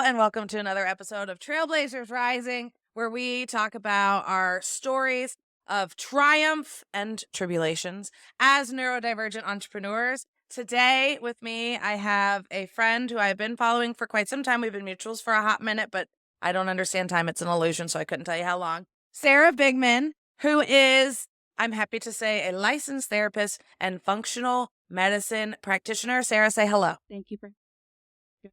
and welcome to another episode of Trailblazers Rising, where we talk about our stories of triumph and tribulations as neurodivergent entrepreneurs. Today with me, I have a friend who I've been following for quite some time. We've been mutuals for a hot minute, but I don't understand time. It's an illusion, so I couldn't tell you how long. Sarah Bigman, who is, I'm happy to say, a licensed therapist and functional medicine practitioner. Sarah, say hello. Thank you for.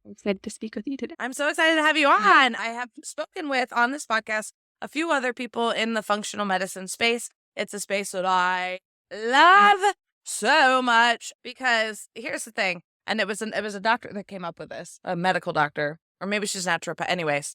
I'm excited to speak with you today. I'm so excited to have you on. I have spoken with, on this podcast, a few other people in the functional medicine space. It's a space that I love so much because here's the thing. And it was a doctor that came up with this, a medical doctor, or maybe she's naturopath. Anyways,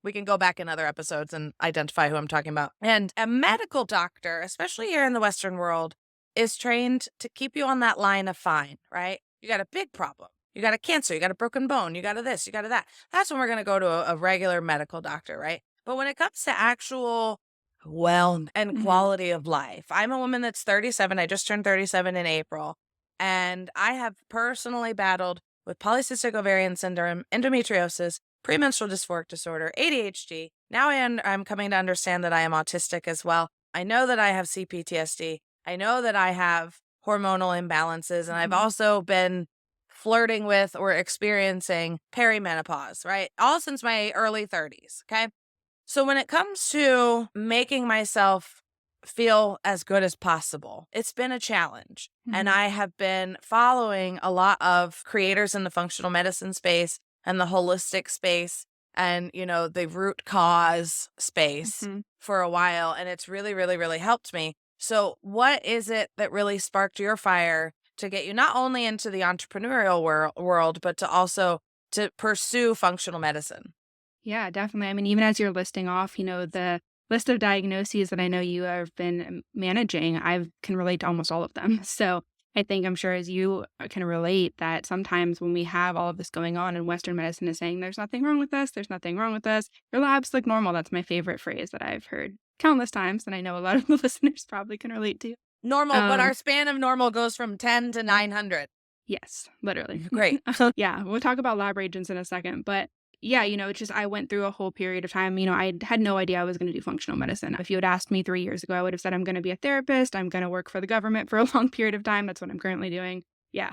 we can go back in other episodes and identify who I'm talking about. And a medical doctor, especially here in the Western world, is trained to keep you on that line of fine, right? You got a big problem. You got a cancer, you got a broken bone, you got a this, you got a that. That's when we're going to go to a regular medical doctor, right? But when it comes to actual wellness and quality of life, I'm a woman that's 37. I just turned 37 in April. And I have personally battled with polycystic ovarian syndrome, endometriosis, premenstrual dysphoric disorder, ADHD. Now I'm coming to understand that I am autistic as well. I know that I have CPTSD. I know that I have hormonal imbalances. And I've also been flirting with or experiencing perimenopause, right? All since my early 30s, okay? So when it comes to making myself feel as good as possible, it's been a challenge. And I have been following a lot of creators in the functional medicine space and the holistic space and, you know, the root cause space for a while. And it's really, really, really helped me. So what is it that really sparked your fire to get you not only into the entrepreneurial world, but to also to pursue functional medicine? Yeah, definitely. I mean, even as you're listing off, the list of diagnoses that I know you have been managing, I can relate to almost all of them. So I think I'm sure as you can relate that sometimes when we have all of this going on and Western medicine is saying, there's nothing wrong with us, there's nothing wrong with us, your labs look normal. That's my favorite phrase that I've heard countless times. And I know a lot of the listeners probably can relate to. Normal, but our span of normal goes from 10 to 900. Yes, literally. Great. Yeah, we'll talk about lab reagents in a second. But yeah, it's just I went through a whole period of time. I had no idea I was going to do functional medicine. If you had asked me 3 years ago, I would have said I'm going to be a therapist. I'm going to work for the government for a long period of time. That's what I'm currently doing. Yeah,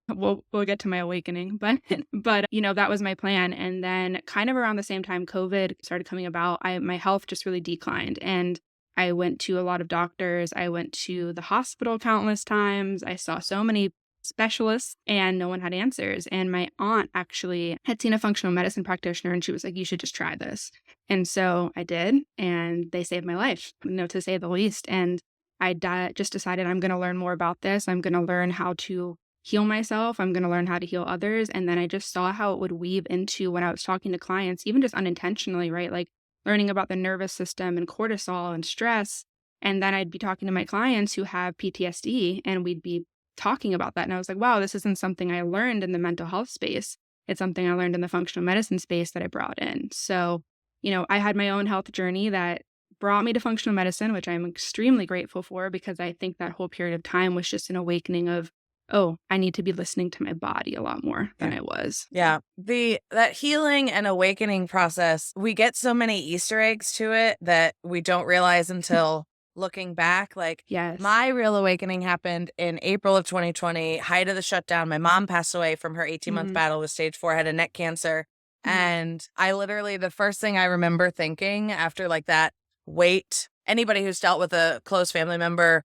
we'll get to my awakening. But that was my plan. And then kind of around the same time COVID started coming about, my health just really declined. And I went to a lot of doctors. I went to the hospital countless times. I saw so many specialists and no one had answers. And my aunt actually had seen a functional medicine practitioner and she was like, you should just try this. And so I did, and they saved my life, to say the least. And I just decided I'm going to learn more about this. I'm going to learn how to heal myself. I'm going to learn how to heal others. And then I just saw how it would weave into when I was talking to clients, even just unintentionally, right? Like learning about the nervous system and cortisol and stress. And then I'd be talking to my clients who have PTSD and we'd be talking about that. And I was like, wow, this isn't something I learned in the mental health space. It's something I learned in the functional medicine space that I brought in. So, I had my own health journey that brought me to functional medicine, which I'm extremely grateful for because I think that whole period of time was just an awakening of, oh, I need to be listening to my body a lot more than I was. Yeah. That healing and awakening process, we get so many Easter eggs to it that we don't realize until looking back. Like, yes, my real awakening happened in April of 2020, height of the shutdown. My mom passed away from her 18-month battle with stage 4 head and neck cancer. And I literally, the first thing I remember thinking after like that weight, anybody who's dealt with a close family member,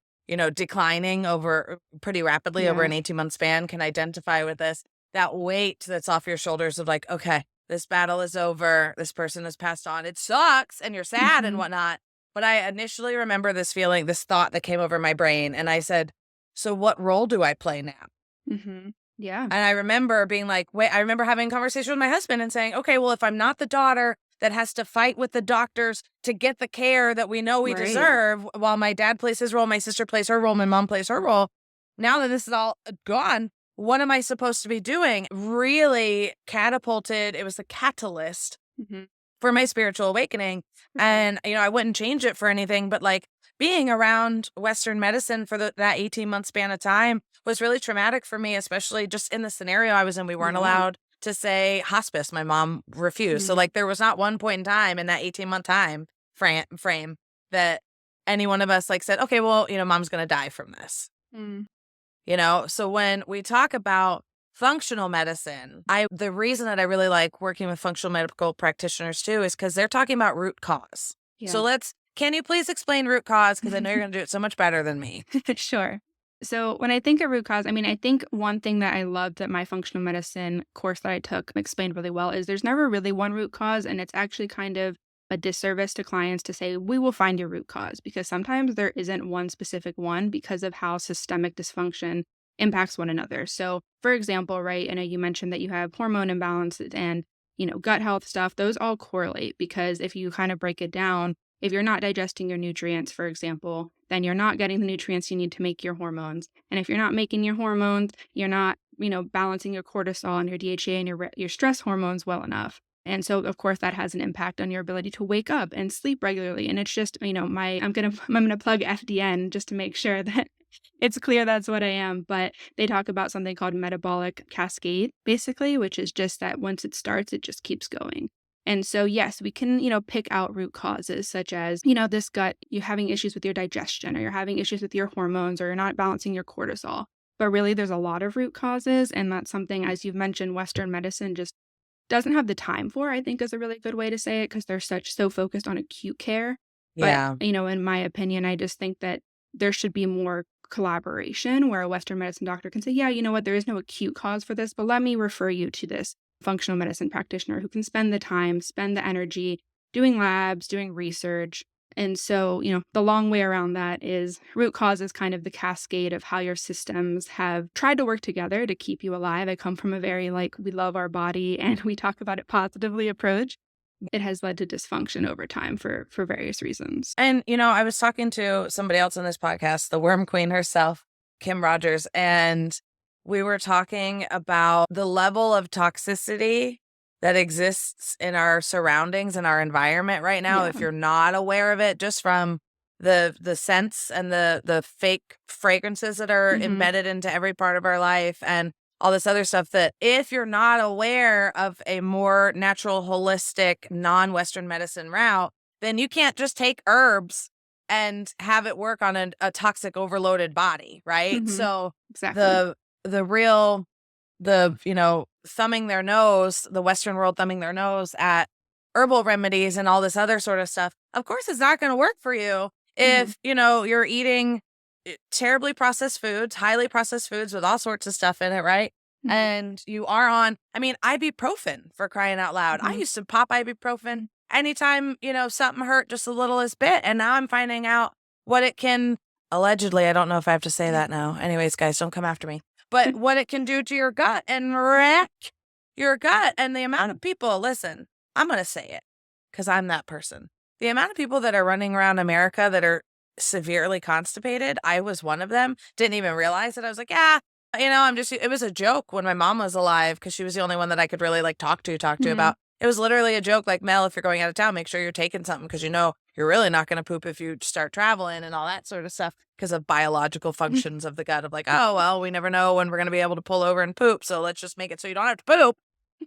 declining over pretty rapidly over an 18-month span can identify with this. That weight that's off your shoulders of like, okay, this battle is over. This person has passed on. It sucks and you're sad and whatnot. But I initially remember this feeling, this thought that came over my brain. And I said, so what role do I play now? Yeah. And I remember being like, wait, I remember having a conversation with my husband and saying, okay, well, if I'm not the daughter that has to fight with the doctors to get the care that we know we deserve, while my dad plays his role, my sister plays her role, my mom plays her role, now that this is all gone, what am I supposed to be doing? Really catapulted. It was the catalyst for my spiritual awakening. And, I wouldn't change it for anything, but like being around Western medicine for that 18-month span of time was really traumatic for me, especially just in the scenario I was in. We weren't allowed to say hospice. My mom refused. So like there was not one point in time in that 18-month time frame that any one of us like said, okay, well, mom's going to die from this. So when we talk about functional medicine, the reason that I really like working with functional medical practitioners too is because they're talking about root cause. Yeah. So can you please explain root cause? Because I know you're going to do it so much better than me. Sure. So when I think of root cause, I think one thing that I loved that my functional medicine course that I took explained really well is there's never really one root cause. And it's actually kind of a disservice to clients to say, we will find your root cause, because sometimes there isn't one specific one because of how systemic dysfunction impacts one another. So for example, right, I know you mentioned that you have hormone imbalances and, gut health stuff. Those all correlate because if you kind of break it down, if you're not digesting your nutrients, for example, then you're not getting the nutrients you need to make your hormones. And if you're not making your hormones, you're not, balancing your cortisol and your DHA and your stress hormones well enough. And so, of course, that has an impact on your ability to wake up and sleep regularly. And it's just, I'm gonna plug FDN just to make sure that it's clear that's what I am. But they talk about something called metabolic cascade, basically, which is just that once it starts, it just keeps going. And so, yes, we can, pick out root causes such as, this gut, you're having issues with your digestion, or you're having issues with your hormones, or you're not balancing your cortisol. But really, there's a lot of root causes. And that's something, as you've mentioned, Western medicine just doesn't have the time for, I think is a really good way to say it, because they're so focused on acute care. Yeah. But, in my opinion, I just think that there should be more collaboration where a Western medicine doctor can say, yeah, you know what, there is no acute cause for this, but let me refer you to this functional medicine practitioner who can spend the time, spend the energy doing labs, doing research. And so, the long way around that is root cause is kind of the cascade of how your systems have tried to work together to keep you alive. I come from a very we love our body and we talk about it positively approach. It has led to dysfunction over time for various reasons. And, I was talking to somebody else on this podcast, the worm queen herself, Kim Rogers, and we were talking about the level of toxicity that exists in our surroundings and our environment right now. Yeah. If you're not aware of it, just from the scents and the fake fragrances that are embedded into every part of our life and all this other stuff, that if you're not aware of a more natural, holistic, non-Western medicine route, then you can't just take herbs and have it work on a toxic overloaded body, right? So exactly. thumbing their nose, the Western world thumbing their nose at herbal remedies and all this other sort of stuff, of course, it's not going to work for you if, you're eating terribly processed foods, highly processed foods with all sorts of stuff in it, right? And you are on, ibuprofen, for crying out loud. I used to pop ibuprofen anytime, something hurt just the littlest bit. And now I'm finding out what it can, allegedly, I don't know if I have to say that now. Anyways, guys, don't come after me. But what it can do to your gut and wreck your gut. And the amount of people, listen, I'm going to say it because I'm that person. The amount of people that are running around America that are severely constipated, I was one of them, didn't even realize it. I was like, yeah, it was a joke when my mom was alive because she was the only one that I could really talk to about. It was literally a joke, like, Mel, if you're going out of town, make sure you're taking something because you're really not going to poop if you start traveling and all that sort of stuff because of biological functions of the gut of oh, well, we never know when we're going to be able to pull over and poop. So let's just make it so you don't have to poop.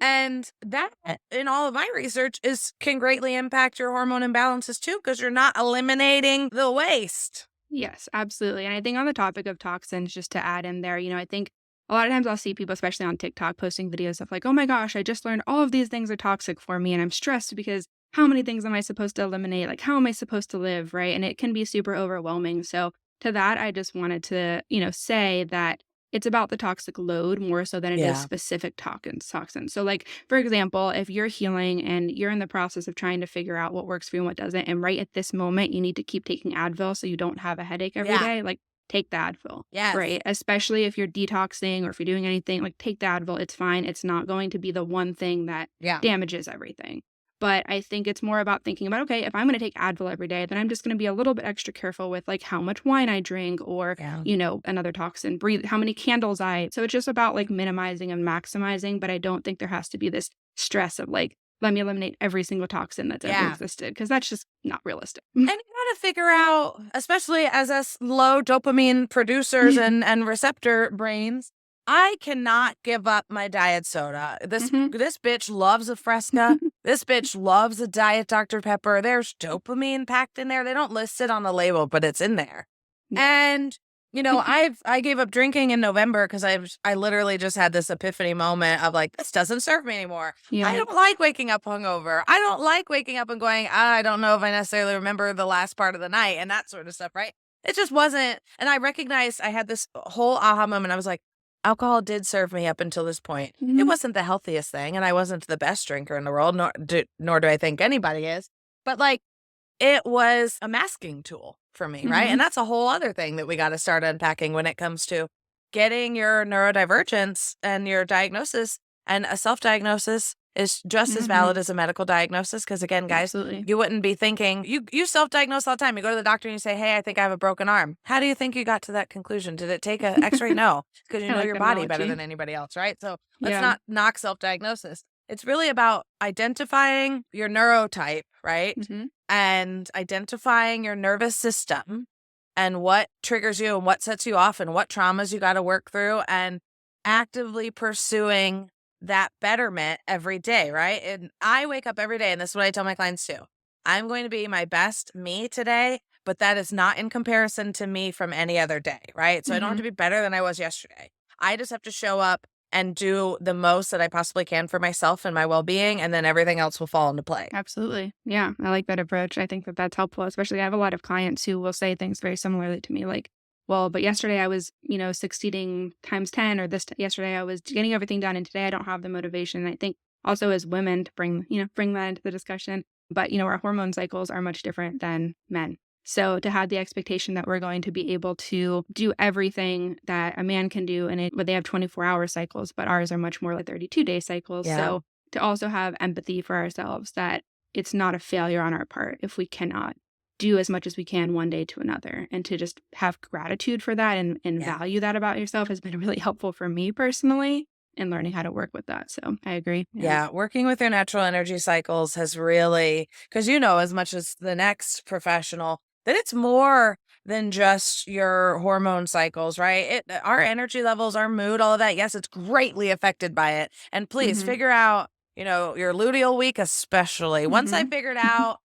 And that, in all of my research, can greatly impact your hormone imbalances too, because you're not eliminating the waste. Yes, absolutely. And I think on the topic of toxins, just to add in there, I think a lot of times I'll see people, especially on TikTok, posting videos of oh my gosh, I just learned all of these things are toxic for me and I'm stressed because how many things am I supposed to eliminate? How am I supposed to live, right? And it can be super overwhelming. So to that, I just wanted to, say that it's about the toxic load more so than it is specific toxins. So for example, if you're healing and you're in the process of trying to figure out what works for you and what doesn't, and right at this moment, you need to keep taking Advil so you don't have a headache every day, take the Advil. Yes. Right. Especially if you're detoxing or if you're doing anything, take the Advil. It's fine. It's not going to be the one thing that damages everything. But I think it's more about thinking about, okay, if I'm going to take Advil every day, then I'm just going to be a little bit extra careful with how much wine I drink or, another toxin, breathe, how many candles so it's just about minimizing and maximizing. But I don't think there has to be this stress of let me eliminate every single toxin that's ever existed, because that's just not realistic. And you got to figure out, especially as us low dopamine producers and receptor brains, I cannot give up my diet soda. This Mhm. this bitch loves a Fresca. This bitch loves a Diet Dr. Pepper. There's dopamine packed in there. They don't list it on the label, but it's in there. Yeah. And I gave up drinking in November because I literally just had this epiphany moment of like, this doesn't serve me anymore. I Yeah. don't like waking up hungover. I don't like waking up and going, I don't know if I necessarily remember the last part of the night and that sort of stuff, right? It just wasn't. And I recognized I had this whole aha moment. I was like, alcohol did serve me up until this point. It Mhm. wasn't the healthiest thing, and I wasn't the best drinker in the world, nor do I think anybody is. But like, it was a masking tool for me, right? Mhm. And that's a whole other thing that we got to start unpacking when it comes to getting your neurodivergence and your diagnosis. And a self-diagnosis is just as valid Mhm. as a medical diagnosis. Because again, guys, Absolutely. you wouldn't be thinking, you self-diagnose all the time. You go to the doctor and you say, hey, I think I have a broken arm. How do you think you got to that conclusion? Did it take an x-ray? No, because you I know like your that body better analogy. than anybody else, right? So let's Yeah. not knock self-diagnosis. It's really about identifying your neurotype, right? Mhm. And identifying your nervous system and what triggers you and what sets you off and what traumas you got to work through, and actively pursuing that betterment every day, right? And I wake up every day, and this is what I tell my clients too. I'm going to be my best me today, but that is not in comparison to me from any other day, right? So I don't have to Mhm. be better than I was yesterday. I just have to show up and do the most that I possibly can for myself and my well-being, and then everything else will fall into play. Absolutely. Yeah, I like that approach. I think that that's helpful, especially I have a lot of clients who will say things very similarly to me, like, well, but yesterday I was, succeeding times 10, or yesterday I was getting everything done, and today I don't have the motivation. And I think also as women to bring that into the discussion, but, our hormone cycles are much different than men. So to have the expectation that we're going to be able to do everything that a man can do, and but they have 24-hour cycles, but ours are much more like 32-day cycles. Yeah. So to also have empathy for ourselves, that it's not a failure on our part if we cannot do as much as we can one day to another, and to just have gratitude for that, and Yeah. value that about yourself has been really helpful for me personally in learning how to work with that. So I agree. Yeah. Yeah, working with your natural energy cycles has really, because as much as the next professional, that it's more than just your hormone cycles, right? Our energy levels, our mood, all of that. Yes, it's greatly affected by it. And please Mhm. figure out, your luteal week, especially. Once I Mhm. figured out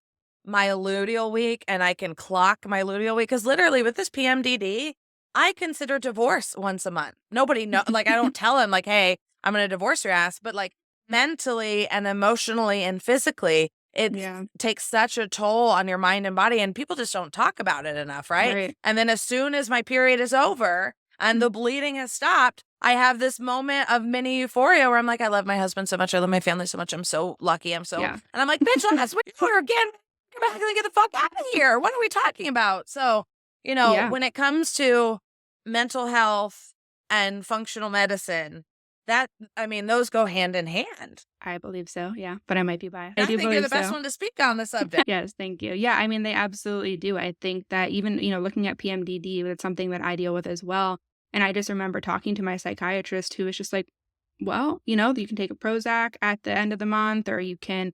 my luteal week and I can clock my luteal week, because literally with this PMDD, I consider divorce once a month. Nobody know, like I don't tell him like, hey, I'm going to divorce your ass, but like mentally and emotionally and physically, it Yeah. takes such a toll on your mind and body, and people just don't talk about it enough, right? Right. And then as soon as my period is over and the bleeding has stopped, I have this moment of mini euphoria where I'm like, I love my husband so much. I love my family so much. I'm so lucky. Yeah. And I'm like, bitch, that's what you were again. Come back and get the fuck out of here. What are we talking about? So, Yeah. when it comes to mental health and functional medicine, those go hand in hand. I believe so. Yeah. But I might be biased. I I do think you're believe the best so. one to speak on the subject. Yes, thank you. Yeah, I mean, they absolutely do. I think that even, looking at PMDD, it's something that I deal with as well. And I just remember talking to my psychiatrist, who was just like, well, you can take a Prozac at the end of the month, or you can,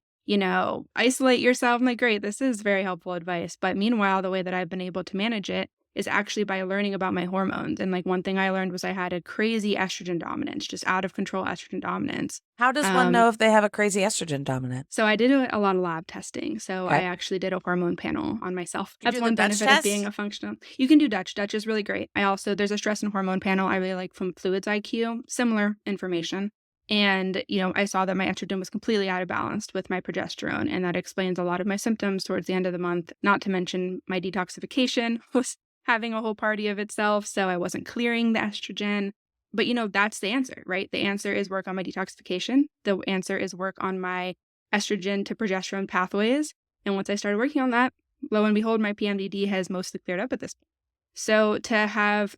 isolate yourself. I'm like, great, this is very helpful advice. But meanwhile, the way that I've been able to manage it is actually by learning about my hormones. And like one thing I learned was I had a crazy estrogen dominance, just out of control estrogen dominance. How does one Um, know if they have a crazy estrogen dominant? so I did a lot of lab testing. So I Okay. actually did a hormone panel on myself. You That's do the one Dutch benefit of being test? a functional. You can do Dutch. Dutch is really great. There's a stress and hormone panel I really like from Fluids IQ, similar information. And, I saw that my estrogen was completely out of balance with my progesterone. And that explains a lot of my symptoms towards the end of the month, not to mention my detoxification was having a whole party of itself. So I wasn't clearing the estrogen. But, that's the answer, right? The answer is work on my detoxification. The answer is work on my estrogen to progesterone pathways. And once I started working on that, lo and behold, my PMDD has mostly cleared up at this point. So to have,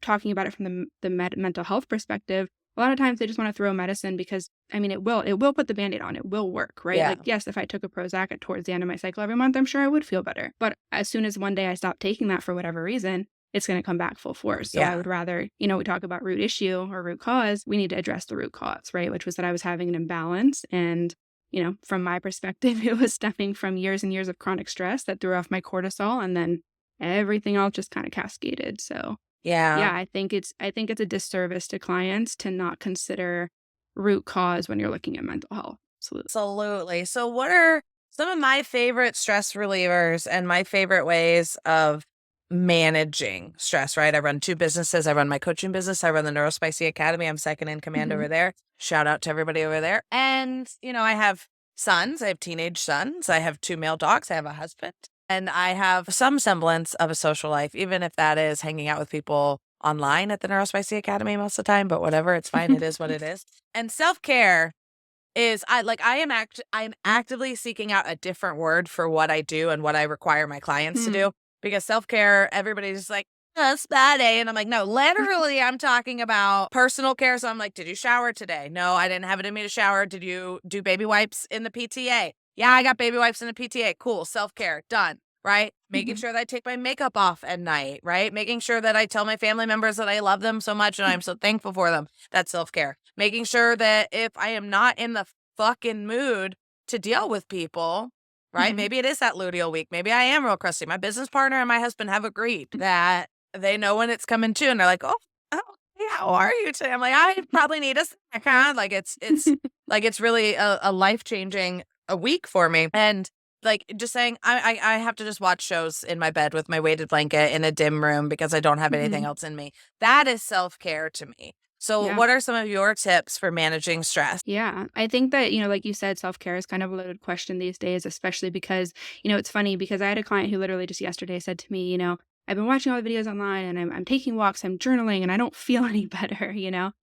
talking about it from the mental health perspective, a lot of times they just want to throw medicine because, it will put the Band-Aid on. It will work, right? Yeah. Like, yes, if I took a Prozac towards the end of my cycle every month, I'm sure I would feel better. But as soon as one day I stop taking that for whatever reason, it's going to come back full force. So I Yeah. would rather, we talk about root issue or root cause. We need to address the root cause, right? Which was that I was having an imbalance. And, from my perspective, it was stemming from years and years of chronic stress that threw off my cortisol. And then everything else just kind of cascaded. So Yeah. Yeah, I think it's a disservice to clients to not consider root cause when you're looking at mental health. Absolutely. Absolutely. So, what are some of my favorite stress relievers and my favorite ways of managing stress, right? I run two businesses. I run my coaching business. I run the Neurospicy Academy. I'm second in command Mhm. over there. Shout out to everybody over there. And, I have sons. I have teenage sons. I have two male dogs. I have a husband. And I have some semblance of a social life, even if that is hanging out with people online at the Neurospicy Academy most of the time. But whatever, it's fine. It is what it is. And self care is I am actively seeking out a different word for what I do and what I require my clients to Hmm. do, because self-care, everybody's just like, "Oh, spa day." And I'm like, "No, literally I'm talking about personal care." So I'm like, "Did you shower today?" "No, I didn't have it in me to shower." "Did you do baby wipes in the PTA?" "Yeah, I got baby wipes in the PTA." Cool. Self-care done. Right? Making Mhm. sure that I take my makeup off at night, right? Making sure that I tell my family members that I love them so much and I'm so thankful for them. That's self care. Making sure that if I am not in the fucking mood to deal with people, right? Mhm. Maybe it is that luteal week. Maybe I am real crusty. My business partner and my husband have agreed that they know when it's coming to, and they're like, oh, hey, how are you today?" I'm like, "I probably need a snack, huh?" Like it's really a life changing a week for me. And like just saying, I have to just watch shows in my bed with my weighted blanket in a dim room because I don't have anything Mhm. else in me. That is self care to me. So, Yeah. what are some of your tips for managing stress? Yeah. I think that, like you said, self-care is kind of a loaded question these days, especially because, it's funny because I had a client who literally just yesterday said to me, I've been watching all the videos online and I'm taking walks, I'm journaling, and I don't feel any better.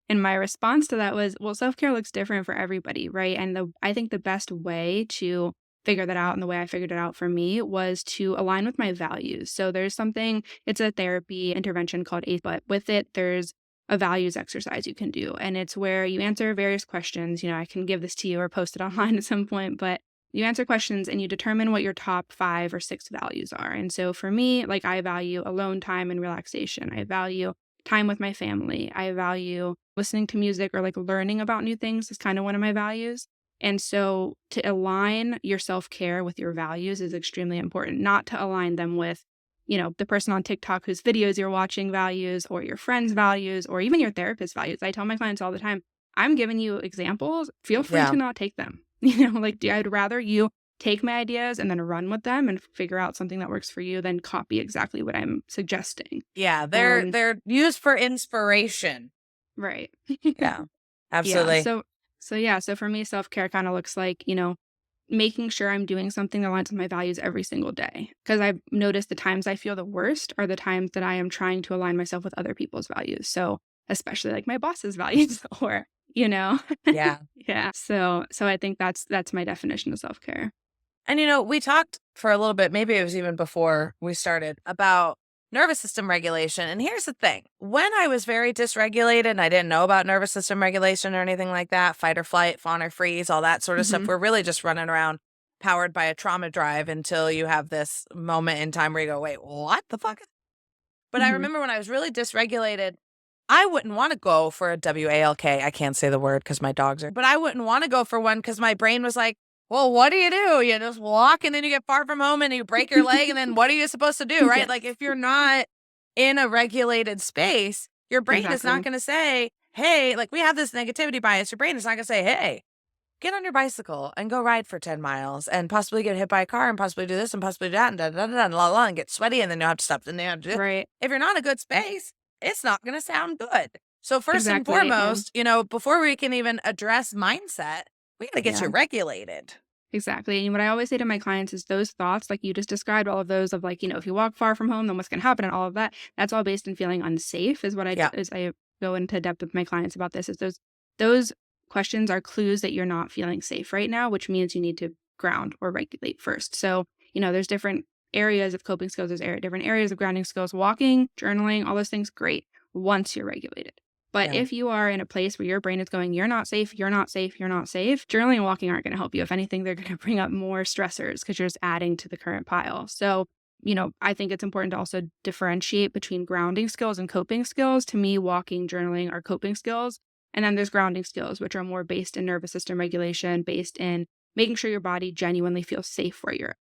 And my response to that was, well, self-care looks different for everybody, right? And I think the best way to figure that out, and the way I figured it out for me, was to align with my values. So it's a therapy intervention called ACE, but with it, there's a values exercise you can do. And it's where you answer various questions. I can give this to you or post it online at some point, but you answer questions and you determine what your top 5 or 6 values are. And so for me, like, I value alone time and relaxation. I value time with my family. I value listening to music, or like learning about new things is kind of one of my values. And so to align your self care with your values is extremely important, not to align them with the person on TikTok whose videos you're watching values, or your friends' values, or even your therapist values. I tell my clients all the time, I'm giving you examples. Feel free Yeah. to not take them. I'd rather you take my ideas and then run with them and figure out something that works for you than copy exactly what I'm suggesting. Yeah, they're Um, they're used for inspiration. right. Yeah. Yeah. Absolutely. So for me, self care kind of looks like, making sure I'm doing something that aligns with my values every single day. Because I've noticed the times I feel the worst are the times that I am trying to align myself with other people's values. So, especially like my boss's values, or, Yeah. yeah. So I think that's my definition of self care. And we talked for a little bit, maybe it was even before we started, about nervous system regulation. And here's the thing. When I was very dysregulated and I didn't know about nervous system regulation or anything like that, fight or flight, fawn or freeze, all that sort of stuff, Hmm. we're really just running around powered by a trauma drive until you have this moment in time where you go, "Wait, what the fuck?" But I Hmm. remember when I was really dysregulated, I wouldn't want to go for a WALK. I can't say the word because my dogs are, but I wouldn't want to go for one because my brain was like, "Well, what do? You just walk and then you get far from home and you break your leg. And then what are you supposed to do?" Right? Yes, Like, if you're not in a regulated space, your brain is not exactly. going to say, "Hey," like, we have this negativity bias. Your brain is not going to say, "Hey, get on your bicycle and go ride for 10 miles and possibly get hit by a car and possibly do this and possibly do that and da da da da and la la and get sweaty and then you'll have to stop and then you have to do it." Right. If you're not in a good space, it's not going to sound good. So first and Exactly. And foremost, before we can even address mindset, we got to get you yeah. regulated. Exactly. And what I always say to my clients is those thoughts, like you just described, all of those of like, if you walk far from home, then what's going to happen and all of that, that's all based in feeling unsafe is what Yeah. I go into depth with my clients about this is those questions are clues that you're not feeling safe right now, which means you need to ground or regulate first. So, there's different areas of coping skills, different areas of grounding skills, walking, journaling, all those things, great, once you're regulated. But Yeah. if you are in a place where your brain is going, you're not safe, you're not safe, you're not safe, journaling and walking aren't going to help you. If anything, they're going to bring up more stressors because you're just adding to the current pile. So, I think it's important to also differentiate between grounding skills and coping skills. To me, walking, journaling are coping skills. And then there's grounding skills, which are more based in nervous system regulation, based in making sure your body genuinely feels safe where you're at.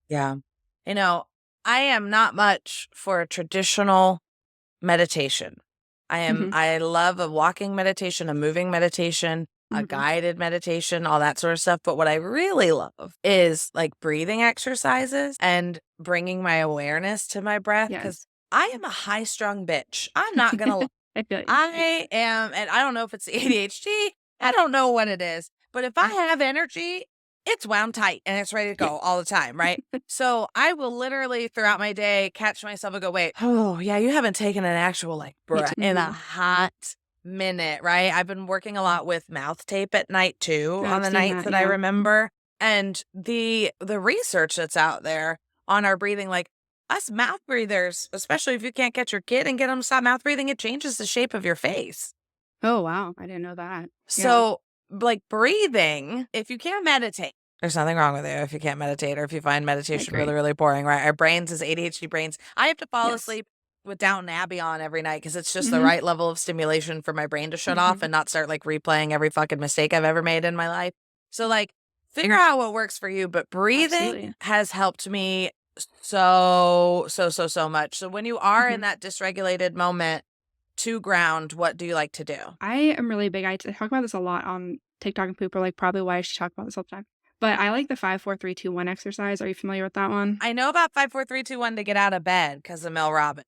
Yeah. You know, I am not much for a traditional meditation. I love a walking meditation, a moving meditation, a guided meditation, all that sort of stuff. But what I really love is like breathing exercises and bringing my awareness to my breath, because I am a high strung bitch. I'm not going to lie. I feel you. I am, and I don't know if it's the ADHD. I don't know what it is. But if I have energy, it's wound tight and it's ready to go all the time, right? So I will literally throughout my day catch myself and go, wait, oh yeah, you haven't taken an actual like breath in a hot minute, right? I've been working a lot with mouth tape at night too, on the nights that I remember. And the research that's out there on our breathing, like us mouth breathers, especially if you can't get your kid and get them to stop mouth breathing, it changes the shape of your face. Oh, wow. I didn't know that. So like breathing, if you can't meditate, there's nothing wrong with it if you can't meditate or if you find meditation really, really boring, right? Our brains as ADHD brains. I have to fall asleep with Downton Abbey on every night because it's just the right level of stimulation for my brain to shut off and not start like replaying every fucking mistake I've ever made in my life. So like figure out what works for you. But breathing has helped me so much. So when you are in that dysregulated moment, to ground, what do you like to do? I am really big. I talk about this a lot on TikTok, and people are like, probably why I should talk about this all the time. But I like the 5, 4, 3, 2, 1 exercise. Are you familiar with that one? I know about 5, 4, 3, 2, 1 to get out of bed because of Mel Robbins.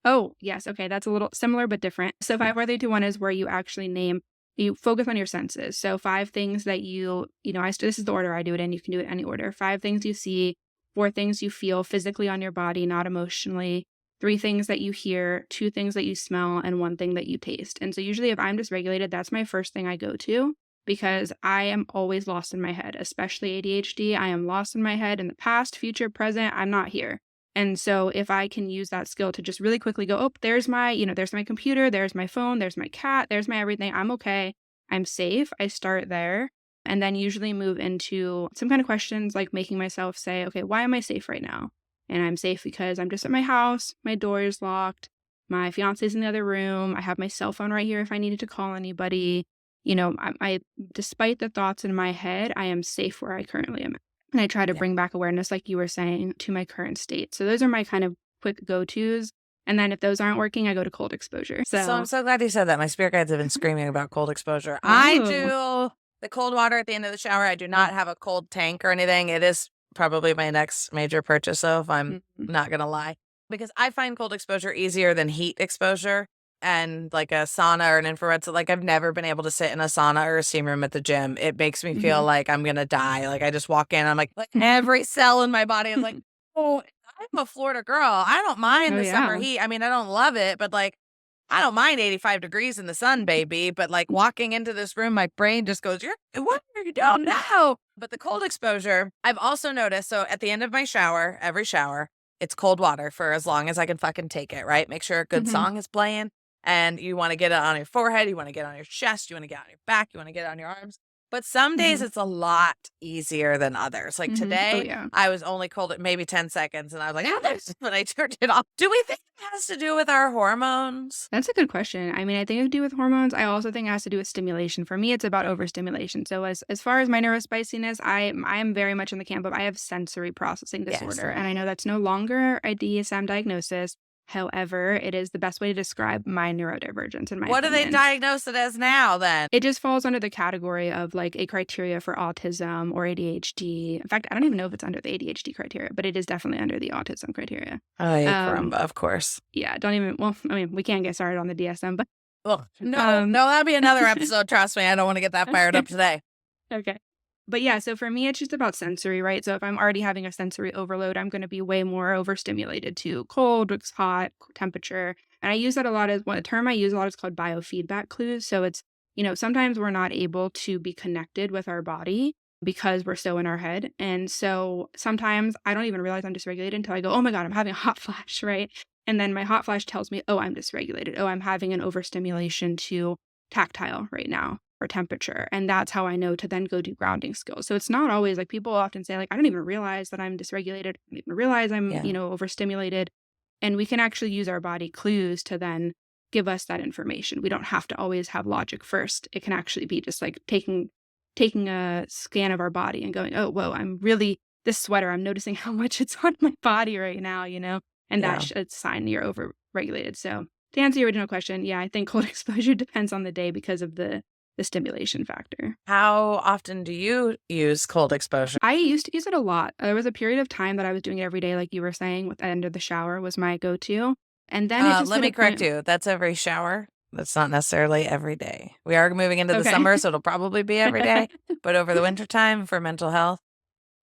Oh, yes. Okay. That's a little similar but different. So 5, 4, 3, 2, 1 is where you actually you focus on your senses. So 5 things that this is the order I do it in. You can do it any order. 5 things you see, 4 things you feel physically on your body, not emotionally. 3 things that you hear, 2 things that you smell, and 1 thing that you taste. And so usually if I'm dysregulated, that's my first thing I go to because I am always lost in my head, especially ADHD. I am lost in my head in the past, future, present. I'm not here. And so if I can use that skill to just really quickly go, oh, there's my computer, there's my phone, there's my cat, there's my everything. I'm okay. I'm safe. I start there and then usually move into some kind of questions like making myself say, okay, why am I safe right now? And I'm safe because I'm just at my house, my door is locked, my fiance's in the other room, I have my cell phone right here if I needed to call anybody. I despite the thoughts in my head, I am safe where I currently am. And I try to bring back awareness, like you were saying, to my current state. So those are my kind of quick go-tos. And then if those aren't working, I go to cold exposure. So I'm so glad you said that. My spirit guides have been screaming about cold exposure. I do the cold water at the end of the shower. I do not have a cold tank or anything. It is probably my next major purchase, though, if I'm not going to lie, because I find cold exposure easier than heat exposure and like a sauna or an infrared. So like I've never been able to sit in a sauna or a steam room at the gym. It makes me feel like I'm going to die. Like I just walk in, I'm like every cell in my body is like, oh, I'm a Florida girl. I don't mind the summer heat. I mean, I don't love it, but like I don't mind 85 degrees in the sun, baby. But like walking into this room, my brain just goes, what are you doing now? But the cold exposure, I've also noticed. So at the end of my shower, every shower, it's cold water for as long as I can fucking take it, right? Make sure a good song is playing. And you want to get it on your forehead. You want to get it on your chest. You want to get it on your back. You want to get it on your arms. But some days it's a lot easier than others. Like today, I was only cold at maybe 10 seconds and I was like, when I turned it off. Do we think it has to do with our hormones? That's a good question. I mean, I think it has to do with hormones. I also think it has to do with stimulation. For me, it's about overstimulation. So as far as my neurospiciness, I am very much in the camp of I have sensory processing disorder. And I know that's no longer a DSM diagnosis. However, it is the best way to describe my neurodivergence in my What opinion. do they diagnose it as now then? It just falls under the category of like a criteria for autism or ADHD. In fact, I don't even know if it's under the ADHD criteria, but it is definitely under the autism criteria. Oh, yeah, caramba, of course. Yeah, we can't get started on the DSM, but no, that'll be another episode. Trust me, I don't want to get that fired up today. Okay. But yeah, so for me, it's just about sensory, right? So if I'm already having a sensory overload, I'm going to be way more overstimulated to cold, hot, temperature. And I use that a lot as a term I use a lot is called biofeedback clues. So it's, sometimes we're not able to be connected with our body because we're so in our head. And so sometimes I don't even realize I'm dysregulated until I go, oh my God, I'm having a hot flash, right? And then my hot flash tells me, oh, I'm dysregulated. Oh, I'm having an overstimulation to tactile right now. Or temperature. And that's how I know to then go do grounding skills. So it's not always like people often say, like, I don't even realize that I'm dysregulated. I don't even realize I'm, overstimulated. And we can actually use our body clues to then give us that information. We don't have to always have logic first. It can actually be just like taking a scan of our body and going, oh, whoa, I'm really, this sweater, I'm noticing how much it's on my body right now, and that's a sign you're overregulated. So to answer your original question, yeah, I think cold exposure depends on the day because of the stimulation factor. How often do you use cold exposure? I used to use it a lot. There was a period of time that I was doing it every day, like you were saying, with the end of the shower was my go-to. And then it just Let hit me a correct point. you. That's every shower. That's not necessarily every day. We are moving into the Okay. summer, so it'll probably be every day. But over the winter time for mental health,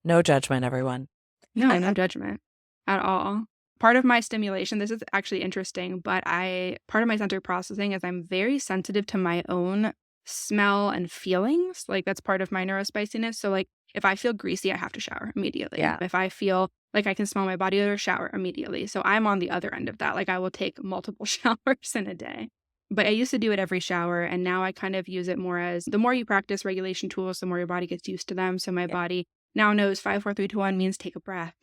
no judgment, everyone. No, no judgment at all. Part of my stimulation, this is actually interesting, but part of my sensory processing is I'm very sensitive to my own smell and feelings. Like that's part of my neurospiciness. So like if I feel greasy, I have to shower immediately. Yeah. If I feel like I can smell my body odor, shower immediately. So I'm on the other end of that. Like I will take multiple showers in a day. But I used to do it every shower, and now I kind of use it more as the more you practice regulation tools, the more your body gets used to them. So my body now knows 5, 4, 3, 2, 1 means take a breath,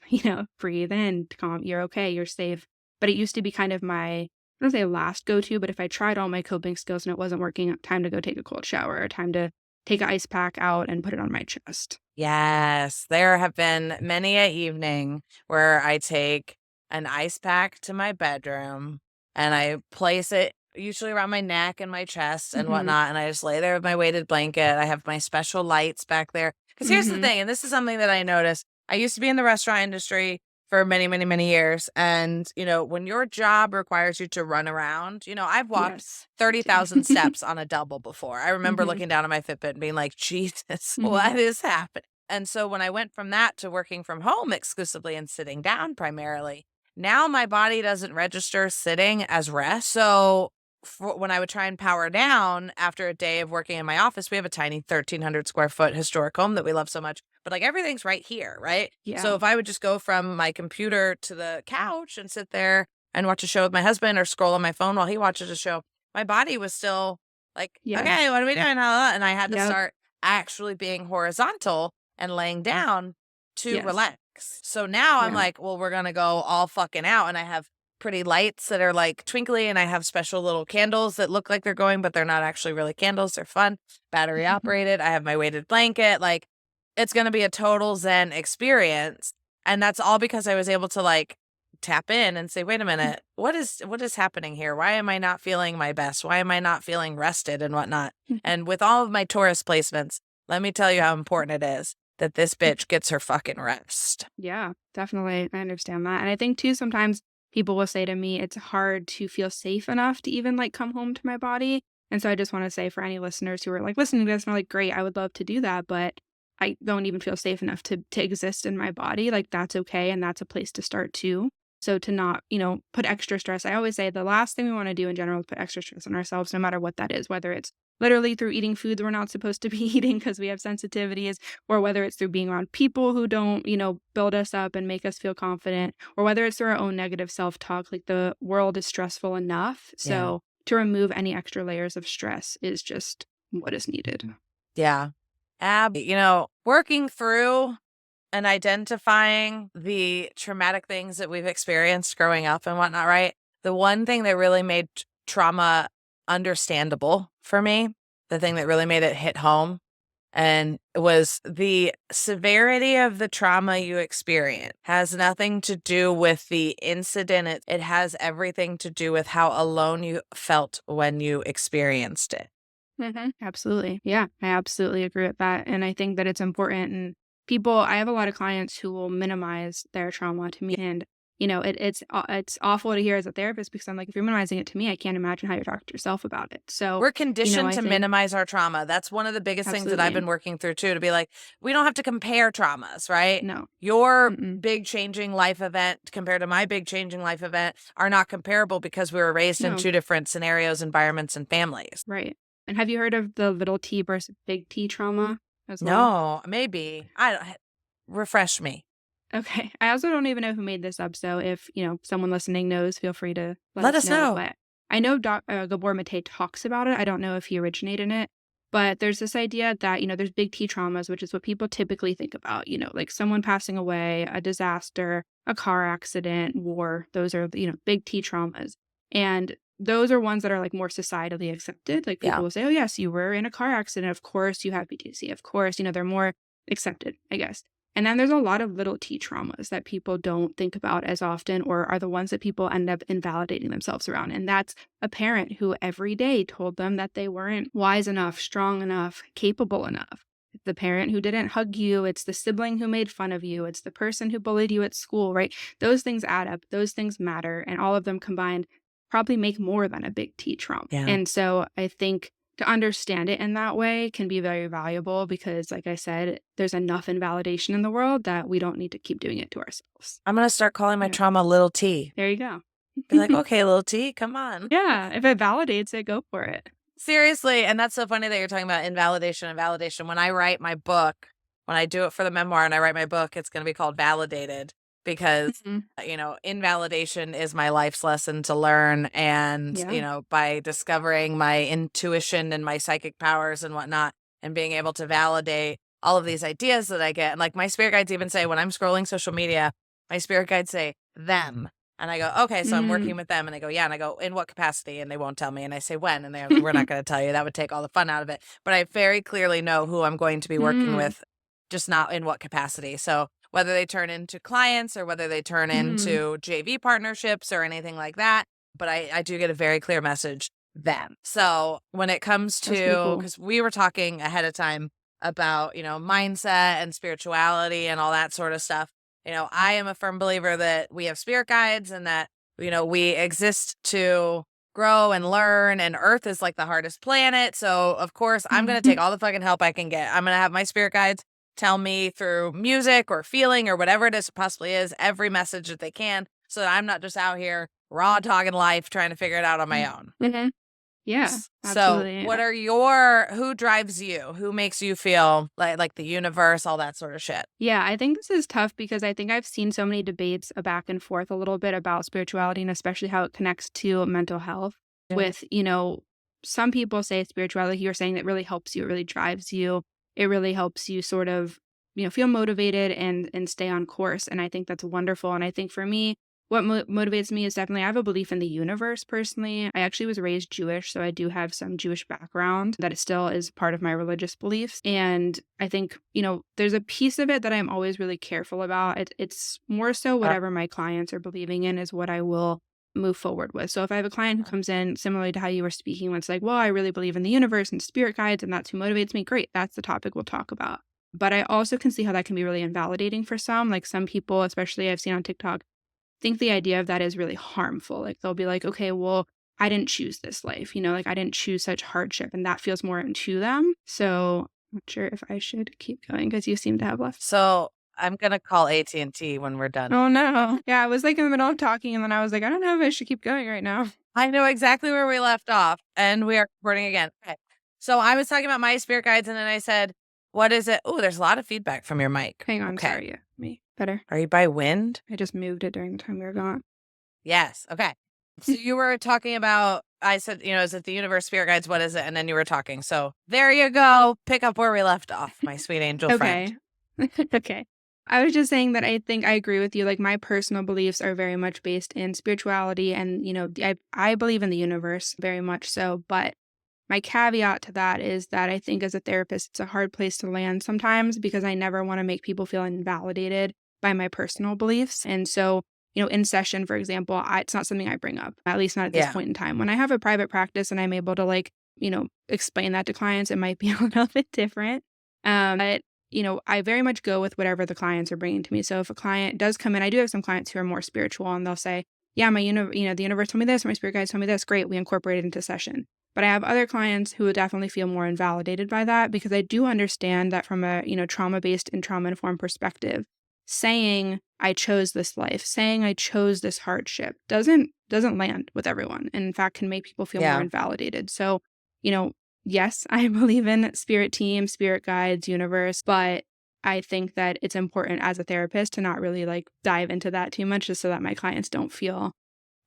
breathe in, calm, you're okay, you're safe. But it used to be kind of my, I don't say last go-to, but if I tried all my coping skills and it wasn't working, time to go take a cold shower, or time to take an ice pack out and put it on my chest. Yes, there have been many a evening where I take an ice pack to my bedroom and I place it usually around my neck and my chest and whatnot, and I just lay there with my weighted blanket. I have my special lights back there. Because here's the thing, and this is something that I noticed. I used to be in the restaurant industry for many, many, many years. And, when your job requires you to run around, I've walked Yes. 30,000 steps on a double before. I remember Mhm. looking down at my Fitbit and being like, Jesus, Mhm. what is happening? And so when I went from that to working from home exclusively and sitting down primarily, now my body doesn't register sitting as rest. So when I would try and power down after a day of working in my office, we have a tiny 1,300 square foot historic home that we love so much, but like everything's right here, right? Yeah. So if I would just go from my computer to the couch and sit there and watch a show with my husband or scroll on my phone while he watches a show, my body was still like, Yeah. okay, what are we doing? And I had to Yep. start actually being horizontal and laying down to Yes. relax. So now I'm Yeah. like, well, we're going to go all fucking out. And I have pretty lights that are like twinkly, and I have special little candles that look like they're going, but they're not actually really candles. They're fun, battery operated. I have my weighted blanket. Like it's going to be a total Zen experience. And that's all because I was able to like tap in and say, wait a minute, what is happening here? Why am I not feeling my best? Why am I not feeling rested and whatnot? And with all of my tourist placements, let me tell you how important it is that this bitch gets her fucking rest. Yeah, definitely. I understand that. And I think too, sometimes people will say to me, it's hard to feel safe enough to even like come home to my body. And so I just want to say for any listeners who are like listening to this and are like, great, I would love to do that, but I don't even feel safe enough to exist in my body. Like that's okay. And that's a place to start too. So to not, put extra stress. I always say the last thing we want to do in general is put extra stress on ourselves, no matter what that is, whether it's literally through eating foods we're not supposed to be eating because we have sensitivities, or whether it's through being around people who don't, build us up and make us feel confident, or whether it's through our own negative self-talk. Like the world is stressful enough. So to remove any extra layers of stress is just what is needed. Yeah. Working through and identifying the traumatic things that we've experienced growing up and whatnot, right? The one thing that really made trauma understandable for me, the thing that really made it hit home, and it was the severity of the trauma you experience has nothing to do with the incident. It has everything to do with how alone you felt when you experienced it. Absolutely. Yeah, I absolutely agree with that. And I think that it's important. And I have a lot of clients who will minimize their trauma to me. And, it's awful to hear as a therapist because I'm like, if you're minimizing it to me, I can't imagine how you talk to yourself about it. So We're conditioned I to think minimize our trauma. That's one of the biggest things that I've absolutely. been working through too, to be like, we don't have to compare traumas, right? No. Your Mm-mm. big changing life event compared to my big changing life event are not comparable because we were raised in No. two different scenarios, environments, and families. Right. And have you heard of the little T versus big T trauma as well? No, maybe. I don't refresh me. Okay. I also don't even know who made this up. So if, someone listening knows, feel free to Let us know. But I know Gabor Mate talks about it. I don't know if he originated it. But there's this idea that, there's big T traumas, which is what people typically think about, like someone passing away, a disaster, a car accident, war. Those are, big T traumas. And those are ones that are like more societally accepted. Like people will say, oh, yes, you were in a car accident. Of course you have PTSD. Of course, they're more accepted, I guess. And then there's a lot of little T traumas that people don't think about as often, or are the ones that people end up invalidating themselves around. And that's a parent who every day told them that they weren't wise enough, strong enough, capable enough. It's the parent who didn't hug you. It's the sibling who made fun of you. It's the person who bullied you at school, right? Those things add up. Those things matter. And all of them combined probably make more than a big T trauma. Yeah. And so I think to understand it in that way can be very valuable because, like I said, there's enough invalidation in the world that we don't need to keep doing it to ourselves. I'm going to start calling my Yeah. trauma little T. There you go. Be like, okay, little T, come on. Yeah, if it validates it, go for it. Seriously. And that's so funny that you're talking about invalidation and validation. When I write my book, when I do it for the memoir and I write my book, it's going to be called Validated because, invalidation is my life's lesson to learn. And, by discovering my intuition and my psychic powers and whatnot, and being able to validate all of these ideas that I get. And like my spirit guides even say, when I'm scrolling social media, my spirit guides say them. And I go, okay, so I'm working with them. And they go, yeah. And I go, in what capacity? And they won't tell me. And I say, when? And they're like, we're not going to tell you. That would take all the fun out of it. But I very clearly know who I'm going to be working with, just not in what capacity. So whether they turn into clients or whether they turn into JV partnerships or anything like that. But I do get a very clear message then. So when it comes to, because we were talking ahead of time about, mindset and spirituality and all that sort of stuff. I am a firm believer that we have spirit guides and that, we exist to grow and learn, and Earth is like the hardest planet. So of course I'm going to take all the fucking help I can get. I'm going to have my spirit guides tell me through music or feeling or whatever it is possibly is, every message that they can, so that I'm not just out here raw dogging life trying to figure it out on my own. Yeah, absolutely. So what are who drives you? Who makes you feel like the universe, all that sort of shit? Yeah, I think this is tough because I think I've seen so many debates back and forth a little bit about spirituality and especially how it connects to mental health with, some people say spirituality, like you were saying, that really helps you. It really drives you. It really helps you sort of, feel motivated and stay on course. And I think that's wonderful. And I think for me, what motivates me is definitely, I have a belief in the universe personally. I actually was raised Jewish, so I do have some Jewish background that it still is part of my religious beliefs. And I think, there's a piece of it that I'm always really careful about. It's more so whatever my clients are believing in is what I will move forward with. So if I have a client who comes in similarly to how you were speaking, when it's like, well, I really believe in the universe and spirit guides, and that's who motivates me, great, that's the topic we'll talk about. But I also can see how that can be really invalidating for some. Like some people, especially I've seen on TikTok, think the idea of that is really harmful. Like they'll be like, okay, well, I didn't choose this life, I didn't choose such hardship, and that feels more into them. So I'm not sure if I should keep going because you seem to have left. So I'm going to call AT&T when we're done. Oh, no. Yeah, I was like in the middle of talking and then I was like, I don't know if I should keep going right now. I know exactly where we left off and we are recording again. Okay. So I was talking about my spirit guides and then I said, what is it? Oh, there's a lot of feedback from your mic. Hang on. Okay. Sorry. Yeah, me. Better. Are you by wind? I just moved it during the time we were gone. Yes. Okay. So you were talking about, I said, is it the universe, spirit guides? What is it? And then you were talking. So there you go. Pick up where we left off, my sweet angel friend. Okay. I was just saying that I think I agree with you. Like my personal beliefs are very much based in spirituality and, I believe in the universe very much so. But my caveat to that is that I think as a therapist, it's a hard place to land sometimes because I never want to make people feel invalidated by my personal beliefs. And so, in session, for example, it's not something I bring up, at least not at this point in time. When I have a private practice and I'm able to explain that to clients, it might be a little bit different. But I very much go with whatever the clients are bringing to me. So if a client does come in, I do have some clients who are more spiritual and they'll say, yeah, the universe told me this, my spirit guides told me this. Great. We incorporate it into session. But I have other clients who will definitely feel more invalidated by that because I do understand that from a, trauma-based and trauma-informed perspective, saying I chose this life, saying I chose this hardship doesn't land with everyone. And in fact, can make people feel more invalidated. So, yes, I believe in spirit team, spirit guides, universe, but I think that it's important as a therapist to not really dive into that too much just so that my clients don't feel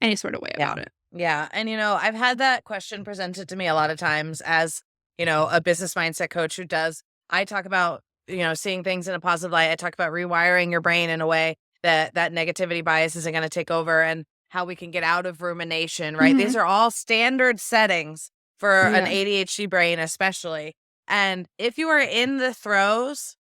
any sort of way about it. Yeah. And, I've had that question presented to me a lot of times as, a business mindset coach I talk about, seeing things in a positive light. I talk about rewiring your brain in a way that negativity bias isn't going to take over and how we can get out of rumination, right? These are all standard settings for an ADHD brain, especially. And if you are in the throes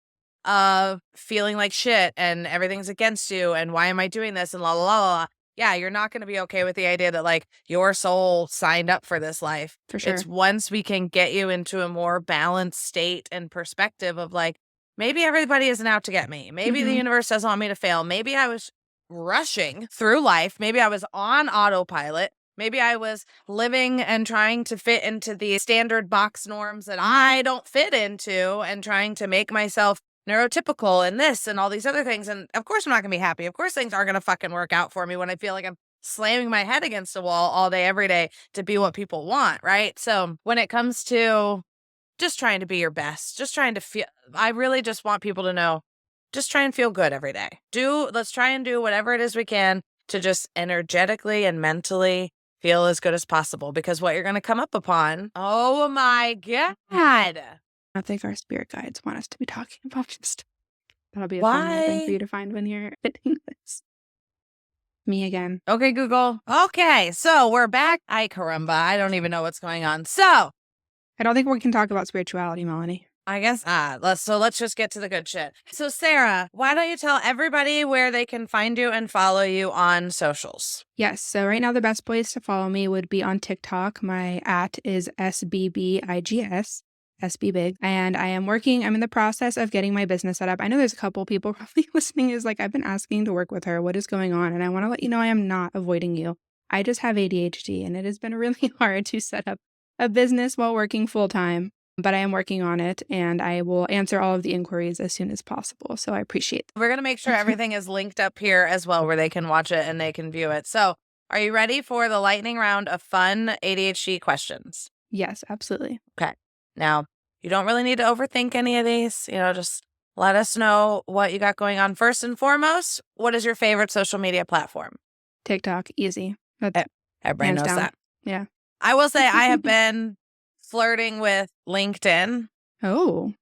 of feeling like shit and everything's against you and why am I doing this and la la la la. Yeah, you're not going to be okay with the idea that like your soul signed up for this life. For sure. It's once we can get you into a more balanced state and perspective of like, maybe everybody isn't out to get me. Maybe the universe doesn't want me to fail. Maybe I was rushing through life. Maybe I was on autopilot. Maybe I was living and trying to fit into the standard box norms that I don't fit into and trying to make myself neurotypical and this and all these other things. And of course, I'm not going to be happy. Of course, things aren't going to fucking work out for me when I feel like I'm slamming my head against a wall all day, every day to be what people want, right? So when it comes to just trying to be your best, just trying to feel, I really just want people to know, just try and feel good every day. Let's try and do whatever it is we can to just energetically and mentally feel as good as possible, because what you're going to come up upon, oh my God. I think our spirit guides want us to be talking about just that'll be a fun little thing for you to find when you're fitting this. Me again. Okay, Google. Okay, so we're back. Ay caramba, I don't even know what's going on. So I don't think we can talk about spirituality, Melanie. I guess let's just get to the good shit. So Sarah, why don't you tell everybody where they can find you and follow you on socials? Yes. So right now the best place to follow me would be on TikTok. My @ is SBBIGS. SB Big. And I'm in the process of getting my business set up. I know there's a couple people probably listening is like, I've been asking to work with her. What is going on? And I want to let you know I am not avoiding you. I just have ADHD and it has been really hard to set up a business while working full time. But I am working on it and I will answer all of the inquiries as soon as possible. So I appreciate that. We're going to make sure everything is linked up here as well where they can watch it and they can view it. So are you ready for the lightning round of fun ADHD questions? Yes, absolutely. Okay. Now, you don't really need to overthink any of these. Just let us know what you got going on. First and foremost, what is your favorite social media platform? TikTok, easy. Everybody knows down. that. Yeah. I will say I have been flirting with LinkedIn. Oh,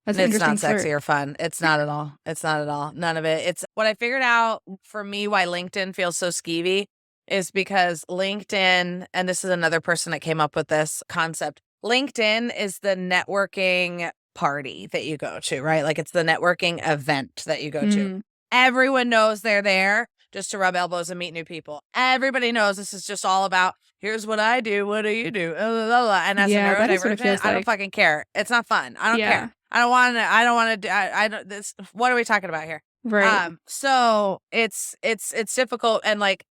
that's It's not flirt. sexy or fun. It's not at all. It's not at all. None of it. It's what I figured out for me why LinkedIn feels so skeevy is because LinkedIn, and this is another person that came up with this concept, LinkedIn is the networking party that you go to, right? Like it's the networking event that you go to. Everyone knows they're there just to rub elbows and meet new people. Everybody knows this is just all about, here's what I do, what do you do? And as a neurodivergent, I don't fucking care. It's not fun. I don't care. I don't want to do, what are we talking about here? Right. So it's difficult. And like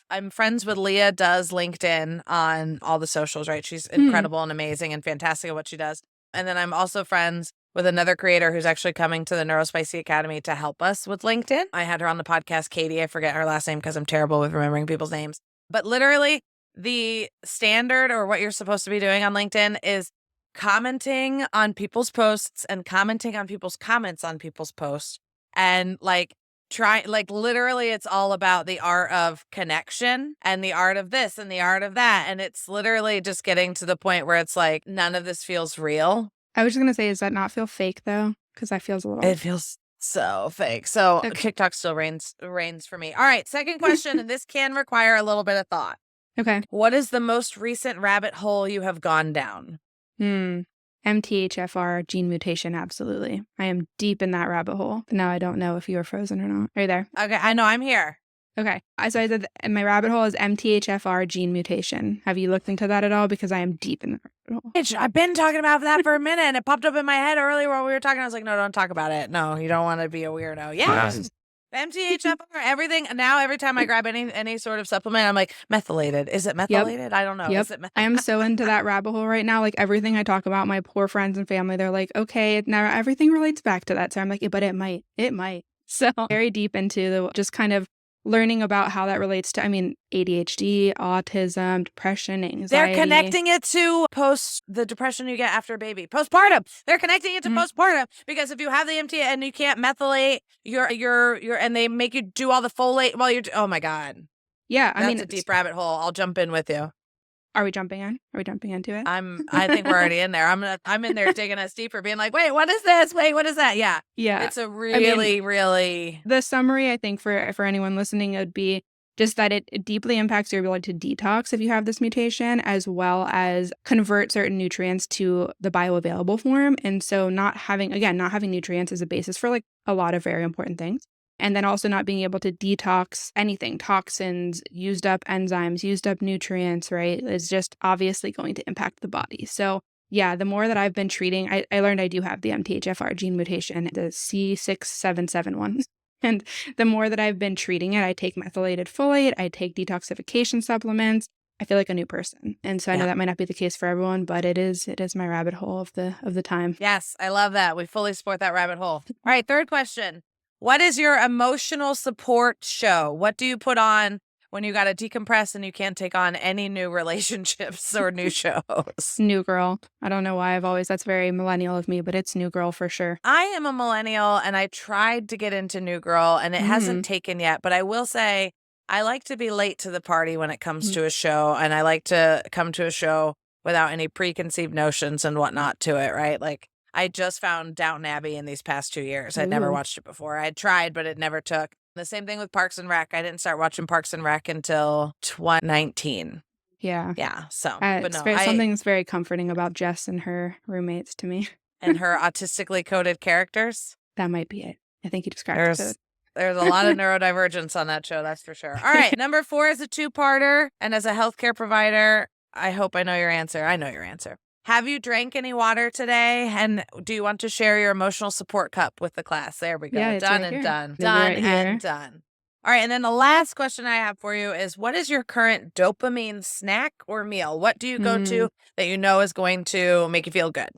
I'm friends with Leah does LinkedIn on all the socials, right? She's incredible and amazing and fantastic at what she does. And then I'm also friends with another creator who's actually coming to the Neurospicy Academy to help us with LinkedIn. I had her on the podcast, Katie. I forget her last name because I'm terrible with remembering people's names. But literally the standard or what you're supposed to be doing on LinkedIn is commenting on people's posts and commenting on people's comments on people's posts. And literally it's all about the art of connection and the art of this and the art of that. And it's literally just getting to the point where it's like, none of this feels real. I was just going to say, does that not feel fake though? Because that feels a little. It feels so fake. So okay. TikTok still reigns for me. All right. Second question. And this can require a little bit of thought. Okay. What is the most recent rabbit hole you have gone down? MTHFR gene mutation. Absolutely. I am deep in that rabbit hole. Now I don't know if you are frozen or not. Are you there? Okay. I know I'm here. Okay. So I said my rabbit hole is MTHFR gene mutation. Have you looked into that at all? Because I am deep in the rabbit hole. I've been talking about that for a minute and it popped up in my head earlier while we were talking. I was like, no, don't talk about it. No, you don't want to be a weirdo. Yeah. MTHFR, everything. Now, every time I grab any sort of supplement, I'm like, methylated. Is it methylated? Yep. I don't know. Yep. Is it I am so into that rabbit hole right now. Like everything I talk about, my poor friends and family, they're like, okay, now everything relates back to that. So I'm like, but it might. So very deep into just kind of learning about how that relates to, ADHD, autism, depression, anxiety. They're connecting it to the depression you get after a baby. Postpartum. They're connecting it to postpartum because if you have the MT and you can't methylate and they make you do all the folate while you're, oh my God. Yeah. That's a deep rabbit hole. I'll jump in with you. Are we jumping in? Are we jumping into it? I think we're already in there. I'm in there digging us deeper, being like, wait, what is this? Wait, what is that? Yeah. Yeah. It's a really, really. The summary, I think, for anyone listening would be just that it deeply impacts your ability to detox if you have this mutation, as well as convert certain nutrients to the bioavailable form. And so not having nutrients is a basis for like a lot of very important things. And then also not being able to detox anything, toxins, used up enzymes, used up nutrients, right, is just obviously going to impact the body. So yeah, the more that I've been treating, I learned I do have the MTHFR gene mutation, the C677 And the more that I've been treating it, I take methylated folate, I take detoxification supplements, I feel like a new person. And so I know that might not be the case for everyone, but it is my rabbit hole of the time. Yes, I love that. We fully support that rabbit hole. All right, third question. What is your emotional support show? What do you put on when you got to decompress and you can't take on any new relationships or new shows? New Girl. I don't know why that's very millennial of me, but it's New Girl for sure. I am a millennial and I tried to get into New Girl and it hasn't taken yet, but I will say I like to be late to the party when it comes to a show, and I like to come to a show without any preconceived notions and whatnot to it, right? Like I just found Downton Abbey in these past 2 years. I'd never watched it before. I'd tried, but it never took. The same thing with Parks and Rec. I didn't start watching Parks and Rec until 2019. Yeah. Yeah. So, but no, something's very comforting about Jess and her roommates to me. And her autistically coded characters. That might be it. I think you described it. There's a lot of neurodivergence on that show, that's for sure. All right, number 4 is a 2-parter. And as a healthcare provider, I hope I know your answer. I know your answer. Have you drank any water today? And do you want to share your emotional support cup with the class? There we go. Yeah, done right and here. done. It's Done right and here. done. All right, and then the last question I have for you is, what is your current dopamine snack or meal? What do you go to that you know is going to make you feel good?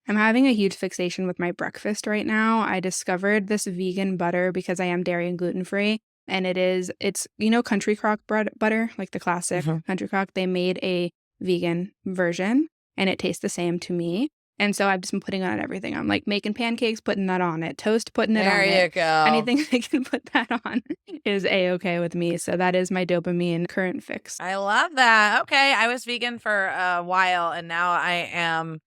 I'm having a huge fixation with my breakfast right now. I discovered this vegan butter because I am dairy and gluten-free. And it's Country Crock butter, like the classic Country Crock. They made a vegan version and it tastes the same to me. And so I've just been putting on everything. I'm like making pancakes, putting that on it. Toast, putting it on it. There you go. Anything I can put that on is A-okay with me. So that is my dopamine current fix. I love that. Okay, I was vegan for a while and now I am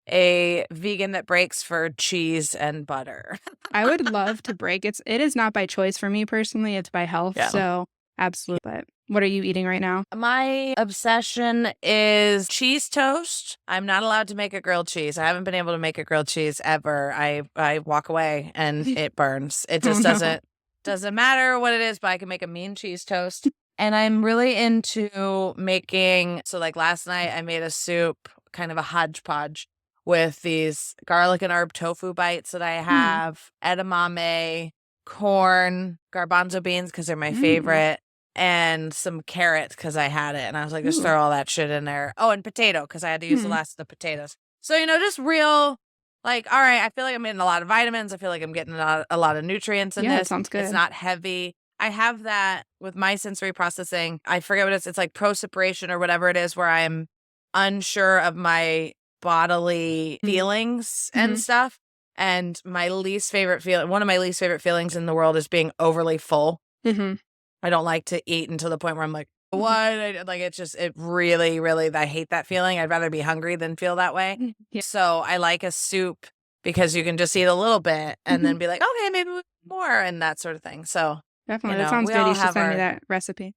a vegan that breaks for cheese and butter. I would love to break. It is not by choice for me personally. It's by health. Yeah. So absolutely. But what are you eating right now? My obsession is cheese toast. I'm not allowed to make a grilled cheese. I haven't been able to make a grilled cheese ever. I walk away and it burns. It just doesn't matter what it is, but I can make a mean cheese toast. And I'm really into making, so like last night I made a soup, kind of a hodgepodge, with these garlic and herb tofu bites that I have, edamame, corn, garbanzo beans because they're my favorite, and some carrots because I had it. And I was like, just throw all that shit in there. Oh, and potato because I had to use the last of the potatoes. So, just real, like, all right, I feel like I'm getting a lot of vitamins. I feel like I'm getting a lot of nutrients in this. That sounds good. It's not heavy. I have that with my sensory processing. I forget what it's like proseparation or whatever it is, where I'm unsure of my bodily feelings and stuff. And my least favorite one of my least favorite feelings in the world is being overly full. I don't like to eat until the point where I'm like, what? It really, really, I hate that feeling. I'd rather be hungry than feel that way. Yeah. So I like a soup because you can just eat a little bit and then be like, okay, maybe more and that sort of thing. So definitely. That sounds good. You should send me that recipe.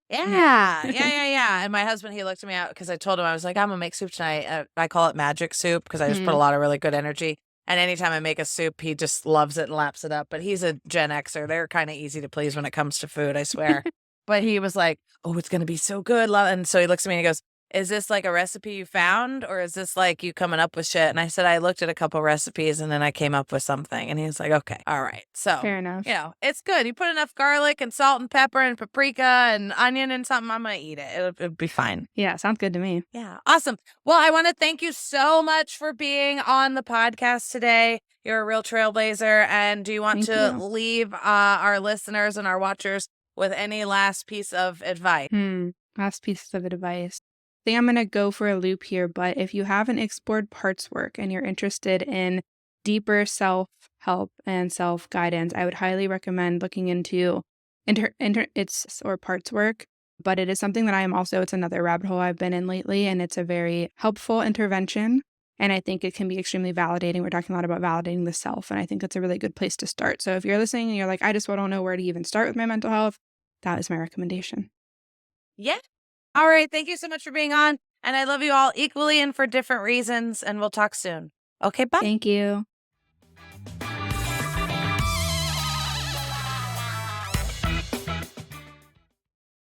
Yeah. And my husband, he looked at me out because I told him, I was like, I'm going to make soup tonight. I call it magic soup because I just put a lot of really good energy. And anytime I make a soup, he just loves it and laps it up. But he's a Gen Xer. They're kind of easy to please when it comes to food, I swear. But he was like, oh, it's going to be so good. And so he looks at me and he goes, is this like a recipe you found, or is this like you coming up with shit? And I said, I looked at a couple recipes and then I came up with something. And he was like, okay, all right. So fair enough. It's good. You put enough garlic and salt and pepper and paprika and onion and something, I'm going to eat it. It'll be fine. Yeah, sounds good to me. Yeah. Awesome. Well, I want to thank you so much for being on the podcast today. You're a real trailblazer. And do you want to leave our listeners and our watchers with any last piece of advice? Last piece of advice. I think I'm going to go for a loop here, but if you haven't explored parts work and you're interested in deeper self-help and self-guidance, I would highly recommend looking into parts work. But it is something that it's another rabbit hole I've been in lately, and it's a very helpful intervention. And I think it can be extremely validating. We're talking a lot about validating the self, and I think it's a really good place to start. So if you're listening and you're like, I just don't know where to even start with my mental health, that is my recommendation. Yeah. All right. Thank you so much for being on. And I love you all equally and for different reasons. And we'll talk soon. Okay. Bye. Thank you.